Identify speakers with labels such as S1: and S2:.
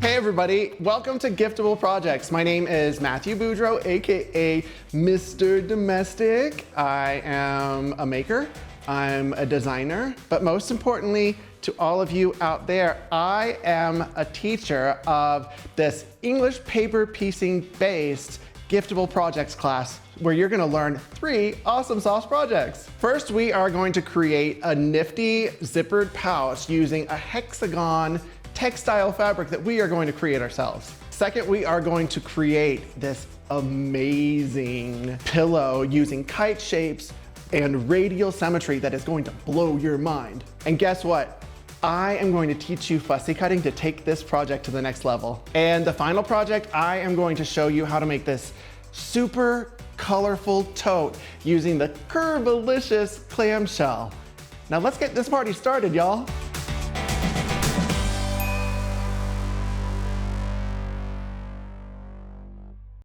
S1: Hey everybody, welcome to Giftable Projects. My name is Matthew Boudreau, aka Mr. Domestic. I am a maker, I'm a designer, but most importantly, to all of you out there, I am a teacher of this English paper piecing based Giftable Projects class where you're gonna learn 3 awesome sauce projects. First, we are going to create a nifty zippered pouch using a hexagon textile fabric that we are going to create ourselves. Second, we are going to create this amazing pillow using kite shapes and radial symmetry that is going to blow your mind. And guess what? I am going to teach you fussy cutting to take this project to the next level. And the final project, I am going to show you how to make this super colorful tote using the Curvilicious clamshell. Now let's get this party started, y'all.